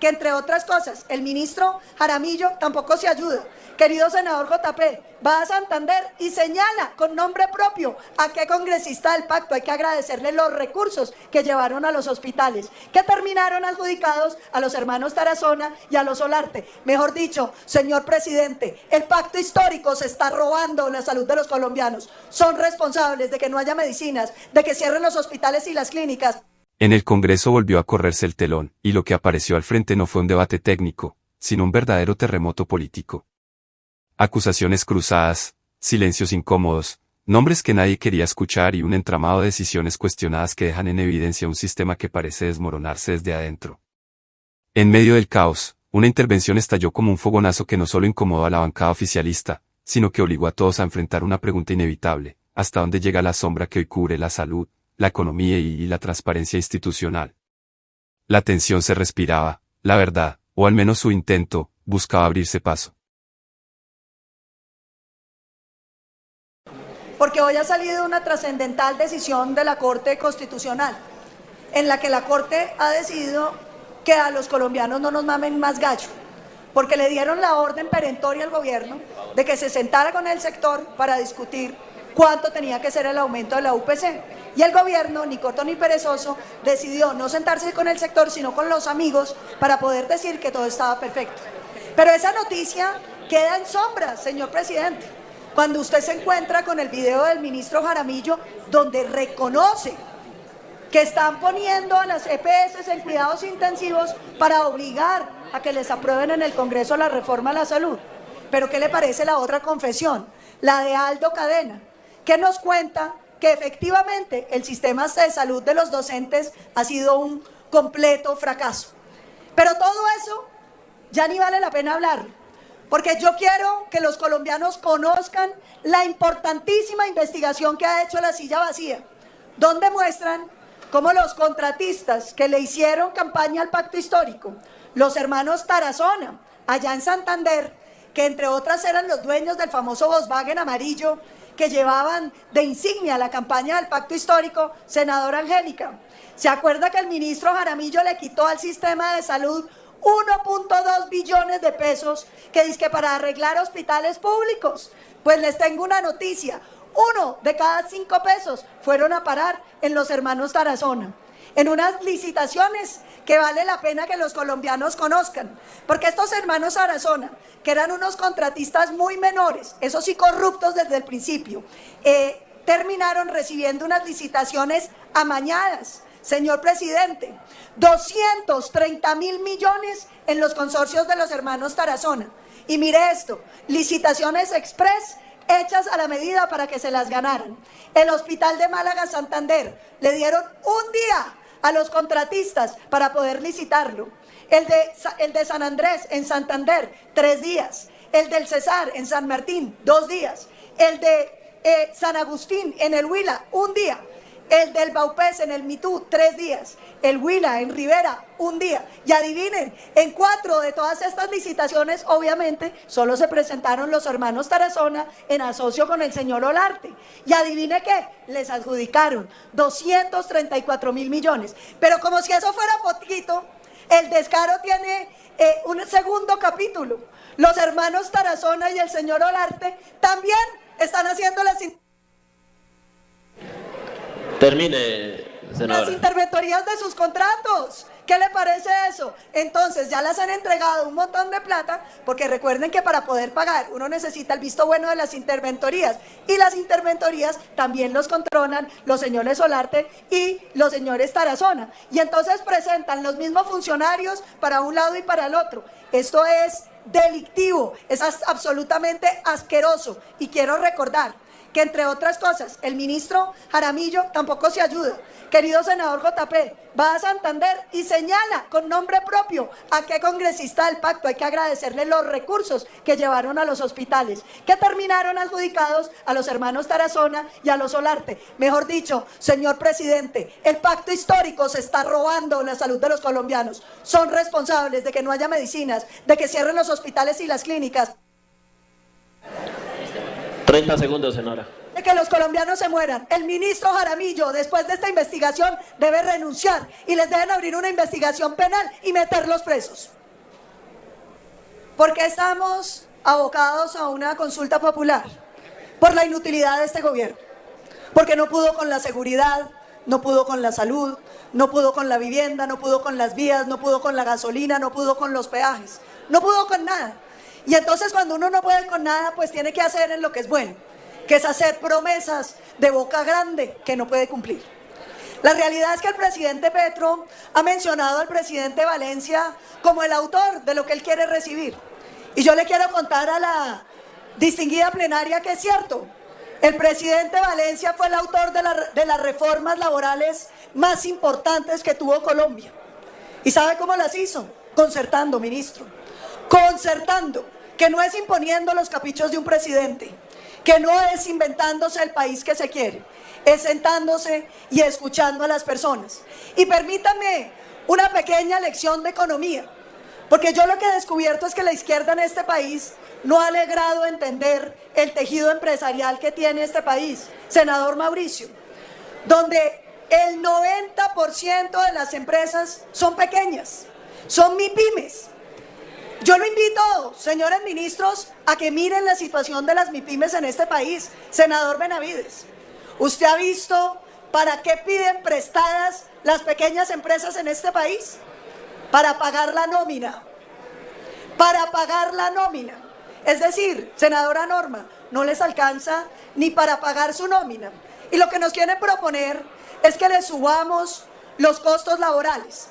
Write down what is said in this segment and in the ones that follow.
que entre otras cosas, el ministro Jaramillo tampoco se ayuda. Querido senador JP, va a Santander y señala con nombre propio a qué congresista del pacto. Hay que agradecerle los recursos que llevaron a los hospitales, que terminaron adjudicados a los hermanos Tarazona y a los Solarte. Mejor dicho, señor presidente, el pacto histórico se está robando la salud de los colombianos. Son responsables de que no haya medicinas, de que cierren los hospitales y las clínicas. En el Congreso volvió a correrse el telón, y lo que apareció al frente no fue un debate técnico, sino un verdadero terremoto político. Acusaciones cruzadas, silencios incómodos, nombres que nadie quería escuchar y un entramado de decisiones cuestionadas que dejan en evidencia un sistema que parece desmoronarse desde adentro. En medio del caos, una intervención estalló como un fogonazo que no solo incomodó a la bancada oficialista, sino que obligó a todos a enfrentar una pregunta inevitable: ¿hasta dónde llega la sombra que hoy cubre la salud, la economía y la transparencia institucional? La tensión se respiraba, la verdad, o al menos su intento, buscaba abrirse paso. Porque hoy ha salido una trascendental decisión de la Corte Constitucional, en la que la Corte ha decidido que a los colombianos no nos mamen más gallo, porque le dieron la orden perentoria al gobierno de que se sentara con el sector para discutir cuánto tenía que ser el aumento de la UPC. Y el gobierno, ni corto ni perezoso, decidió no sentarse con el sector, sino con los amigos, para poder decir que todo estaba perfecto. Pero esa noticia queda en sombras, señor presidente, cuando usted se encuentra con el video del ministro Jaramillo, donde reconoce que están poniendo a las EPS en cuidados intensivos para obligar a que les aprueben en el Congreso la reforma a la salud. Pero ¿qué le parece la otra confesión? La de Aldo Cadena, que nos cuenta que efectivamente el sistema de salud de los docentes ha sido un completo fracaso. Pero todo eso ya ni vale la pena hablar, porque yo quiero que los colombianos conozcan la importantísima investigación que ha hecho La Silla Vacía, donde muestran cómo los contratistas que le hicieron campaña al pacto histórico, los hermanos Tarazona, allá en Santander, que entre otras eran los dueños del famoso Volkswagen amarillo, que llevaban de insignia la campaña del pacto histórico, senadora Angélica, ¿se acuerda que el ministro Jaramillo le quitó al sistema de salud 1.2 billones de pesos que dizque para arreglar hospitales públicos? Pues les tengo una noticia: 1 de cada 5 pesos fueron a parar en los hermanos Tarazona, en unas licitaciones que vale la pena que los colombianos conozcan, porque estos hermanos Tarazona, que eran unos contratistas muy menores, esos sí corruptos desde el principio, terminaron recibiendo unas licitaciones amañadas. Señor presidente, 230.000 millones en los consorcios de los hermanos Tarazona. Y mire esto: licitaciones express hechas a la medida para que se las ganaran. El hospital de Málaga Santander le dieron un día a los contratistas para poder licitarlo. El de San Andrés en Santander, 3 días. El del Cesar en San Martín, 2 días. El de San Agustín en el Huila, 1 día. El del Baupés en el Mitú, 3 días. El Huila en Rivera, 1 día. Y adivinen, en 4 de todas estas licitaciones, obviamente, solo se presentaron los hermanos Tarazona en asocio con el señor Olarte. Y adivine qué, les adjudicaron 234.000 millones. Pero como si eso fuera poquito, el descaro tiene un segundo capítulo. Los hermanos Tarazona y el señor Olarte también están haciendo Termine, senadora. las interventorías de sus contratos. ¿Qué le parece eso? Entonces ya les han entregado un montón de plata, porque recuerden que para poder pagar uno necesita el visto bueno de las interventorías, y las interventorías también los controlan los señores Solarte y los señores Tarazona, y entonces presentan los mismos funcionarios para un lado y para el otro. Esto es delictivo, es absolutamente asqueroso, y quiero recordar que entre otras cosas el ministro Jaramillo tampoco se ayuda. Querido senador JP, va a Santander y señala con nombre propio a qué congresista del pacto. Hay que agradecerle los recursos que llevaron a los hospitales, que terminaron adjudicados a los hermanos Tarazona y a los Solarte. Mejor dicho, señor presidente, el pacto histórico se está robando la salud de los colombianos. Son responsables de que no haya medicinas, de que cierren los hospitales y las clínicas. 30 segundos, senadora. de que los colombianos se mueran. El ministro Jaramillo, después de esta investigación, debe renunciar y les deben abrir una investigación penal y meterlos presos. ¿Por qué estamos abocados a una consulta popular? Por la inutilidad de este gobierno. Porque no pudo con la seguridad, no pudo con la salud, no pudo con la vivienda, no pudo con las vías, no pudo con la gasolina, no pudo con los peajes, no pudo con nada. Y entonces cuando uno no puede con nada, pues tiene que hacer en lo que es bueno, que es hacer promesas de boca grande que no puede cumplir. La realidad es que el presidente Petro ha mencionado al presidente Valencia como el autor de lo que él quiere recibir. Y yo le quiero contar a la distinguida plenaria que es cierto. El presidente Valencia fue el autor de las reformas laborales más importantes que tuvo Colombia. ¿Y sabe cómo las hizo? Concertando, ministro. Concertando, que no es imponiendo los caprichos de un presidente, que no es inventándose el país que se quiere, es sentándose y escuchando a las personas. Y permítanme una pequeña lección de economía, porque yo lo que he descubierto es que la izquierda en este país no ha logrado entender el tejido empresarial que tiene este país, senador Mauricio, donde el 90% de las empresas son pequeñas, son MIPYMES. Yo lo invito, señores ministros, a que miren la situación de las MIPYMES en este país. Senador Benavides, ¿usted ha visto para qué piden prestadas las pequeñas empresas en este país? Para pagar la nómina. Para pagar la nómina. Es decir, senadora Norma, no les alcanza ni para pagar su nómina. Y lo que nos quieren proponer es que les subamos los costos laborales.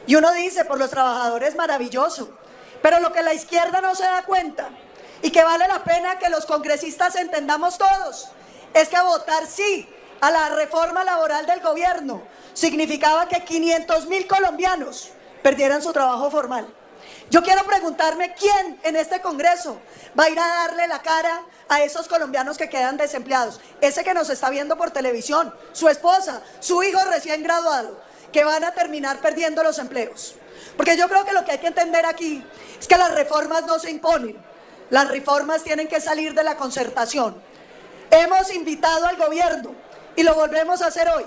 Y uno dice, por los trabajadores maravilloso, pero lo que la izquierda no se da cuenta y que vale la pena que los congresistas entendamos todos, es que votar sí a la reforma laboral del gobierno significaba que 500.000 colombianos perdieran su trabajo formal. Yo quiero preguntarme quién en este Congreso va a ir a darle la cara a esos colombianos que quedan desempleados. Ese que nos está viendo por televisión, su esposa, su hijo recién graduado, que van a terminar perdiendo los empleos. Porque yo creo que lo que hay que entender aquí es que las reformas no se imponen. Las reformas tienen que salir de la concertación. Hemos invitado al gobierno y lo volvemos a hacer hoy.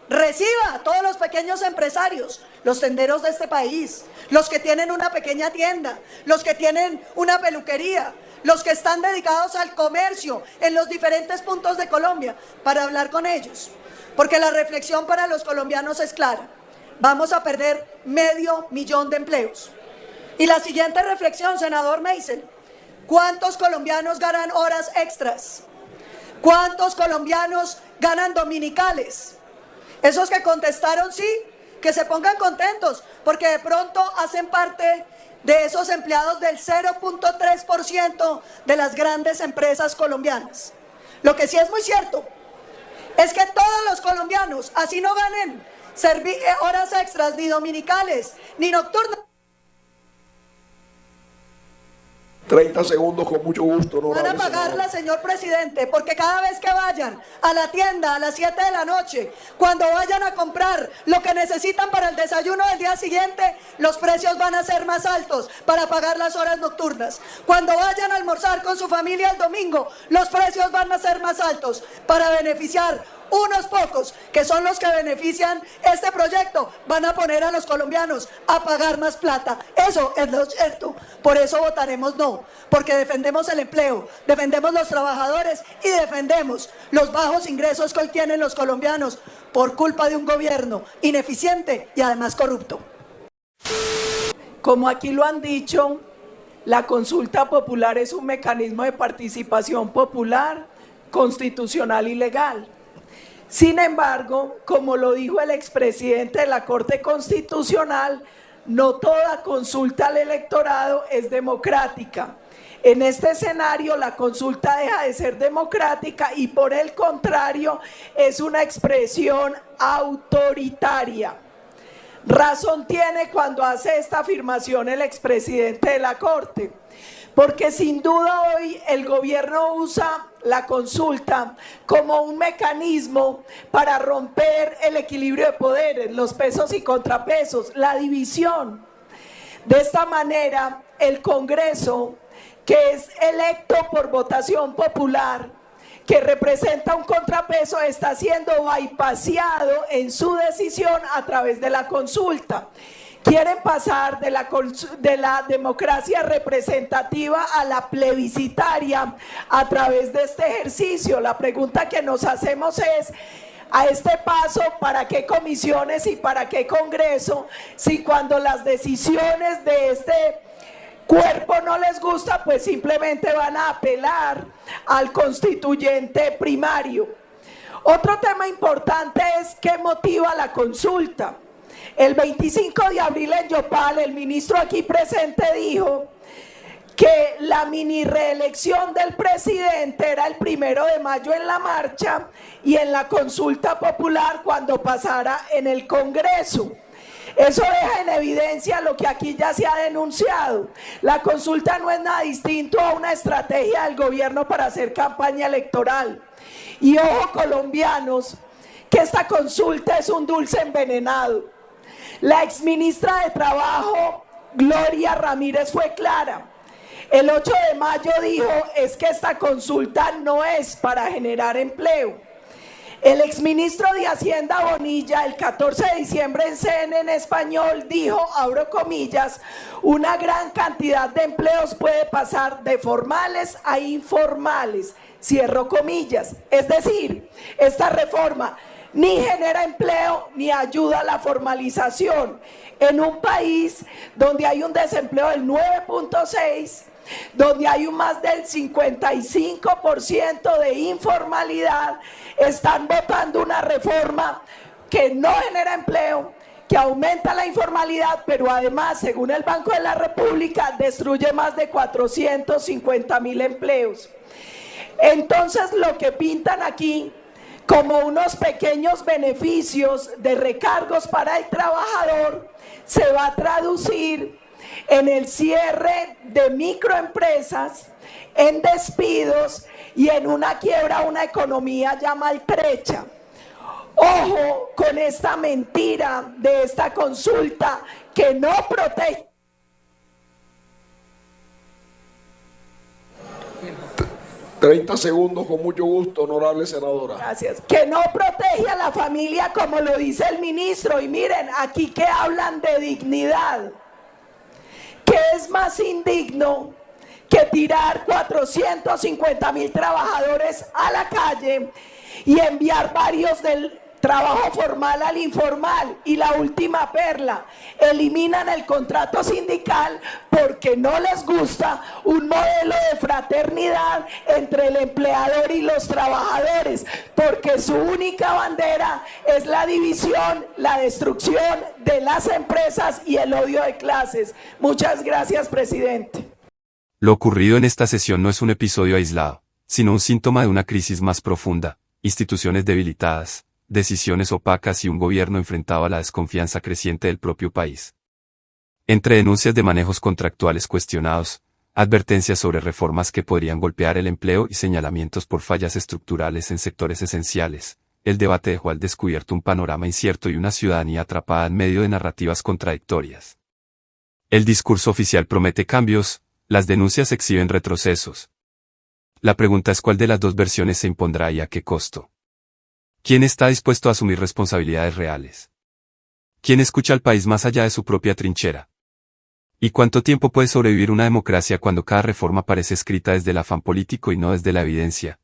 Reciba a todos los pequeños empresarios, los tenderos de este país, los que tienen una pequeña tienda, los que tienen una peluquería, los que están dedicados al comercio en los diferentes puntos de Colombia, para hablar con ellos. Porque la reflexión para los colombianos es clara. Vamos a perder 500.000 de empleos. Y la siguiente reflexión, senador Meisel, ¿cuántos colombianos ganan horas extras? ¿Cuántos colombianos ganan dominicales? Esos que contestaron sí, que se pongan contentos, porque de pronto hacen parte de esos empleados del 0.3% de las grandes empresas colombianas. Lo que sí es muy cierto es que todos los colombianos, así no ganen horas extras, ni dominicales, ni nocturnas, 30 segundos con mucho gusto. van a pagarla, señor presidente, porque cada vez que vayan a la tienda a las 7 de la noche, cuando vayan a comprar lo que necesitan para el desayuno del día siguiente, los precios van a ser más altos para pagar las horas nocturnas. Cuando vayan a almorzar con su familia el domingo, los precios van a ser más altos para beneficiar unos pocos, que son los que benefician este proyecto. Van a poner a los colombianos a pagar más plata. Eso es lo cierto. Por eso votaremos no, porque defendemos el empleo, defendemos los trabajadores y defendemos los bajos ingresos que hoy tienen los colombianos por culpa de un gobierno ineficiente y además corrupto. Como aquí lo han dicho, la consulta popular es un mecanismo de participación popular, constitucional y legal. Sin embargo, como lo dijo el expresidente de la Corte Constitucional, no toda consulta al electorado es democrática. En este escenario, la consulta deja de ser democrática y, por el contrario, es una expresión autoritaria. Razón tiene cuando hace esta afirmación el expresidente de la Corte, porque sin duda hoy el gobierno usa la consulta como un mecanismo para romper el equilibrio de poderes, los pesos y contrapesos, la división. De esta manera, el Congreso, que es electo por votación popular, que representa un contrapeso, está siendo bypaseado en su decisión a través de la consulta. Quieren pasar de la democracia representativa a la plebiscitaria a través de este ejercicio. La pregunta que nos hacemos es, a este paso, ¿para qué comisiones y para qué Congreso? Si cuando las decisiones de este cuerpo no les gusta, pues simplemente van a apelar al constituyente primario. Otro tema importante es qué motiva la consulta. El 25 de abril en Yopal, el ministro aquí presente dijo que la mini reelección del presidente era el 1 de mayo en la marcha y en la consulta popular cuando pasara en el Congreso. Eso deja en evidencia lo que aquí ya se ha denunciado. La consulta no es nada distinto a una estrategia del gobierno para hacer campaña electoral. Y ojo, colombianos, que esta consulta es un dulce envenenado. La exministra de Trabajo, Gloria Ramírez, fue clara. El 8 de mayo dijo, es que esta consulta no es para generar empleo. El exministro de Hacienda, Bonilla, el 14 de diciembre en CNN en español dijo, abro comillas, una gran cantidad de empleos puede pasar de formales a informales, cierro comillas. Es decir, esta reforma ni genera empleo ni ayuda a la formalización. En un país donde hay un desempleo del 9.6%, donde hay un más del 55% de informalidad, están votando una reforma que no genera empleo, que aumenta la informalidad, pero además, según el Banco de la República, destruye más de 450.000 empleos. Entonces, lo que pintan aquí como unos pequeños beneficios de recargos para el trabajador se va a traducir en el cierre de microempresas, en despidos y en una quiebra a una economía ya maltrecha. Ojo con esta mentira de esta consulta que no protege. 30 segundos, con mucho gusto, honorable senadora. Gracias. Que no protege a la familia como lo dice el ministro. Y miren, aquí que hablan de dignidad. ¿Qué es más indigno que tirar 450.000 trabajadores a la calle y enviar varios del trabajo formal al informal? Y la última perla, eliminan el contrato sindical porque no les gusta un modelo de fraternidad entre el empleador y los trabajadores, porque su única bandera es la división, la destrucción de las empresas y el odio de clases. Muchas gracias, presidente. Lo ocurrido en esta sesión no es un episodio aislado, sino un síntoma de una crisis más profunda, instituciones debilitadas, decisiones opacas y un gobierno enfrentado a la desconfianza creciente del propio país. Entre denuncias de manejos contractuales cuestionados, advertencias sobre reformas que podrían golpear el empleo y señalamientos por fallas estructurales en sectores esenciales, el debate dejó al descubierto un panorama incierto y una ciudadanía atrapada en medio de narrativas contradictorias. El discurso oficial promete cambios, las denuncias exhiben retrocesos. La pregunta es cuál de las dos versiones se impondrá y a qué costo. ¿Quién está dispuesto a asumir responsabilidades reales? ¿Quién escucha al país más allá de su propia trinchera? ¿Y cuánto tiempo puede sobrevivir una democracia cuando cada reforma parece escrita desde el afán político y no desde la evidencia?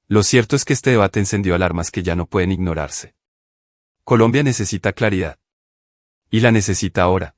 Lo cierto es que este debate encendió alarmas que ya no pueden ignorarse. Colombia necesita claridad. Y la necesita ahora.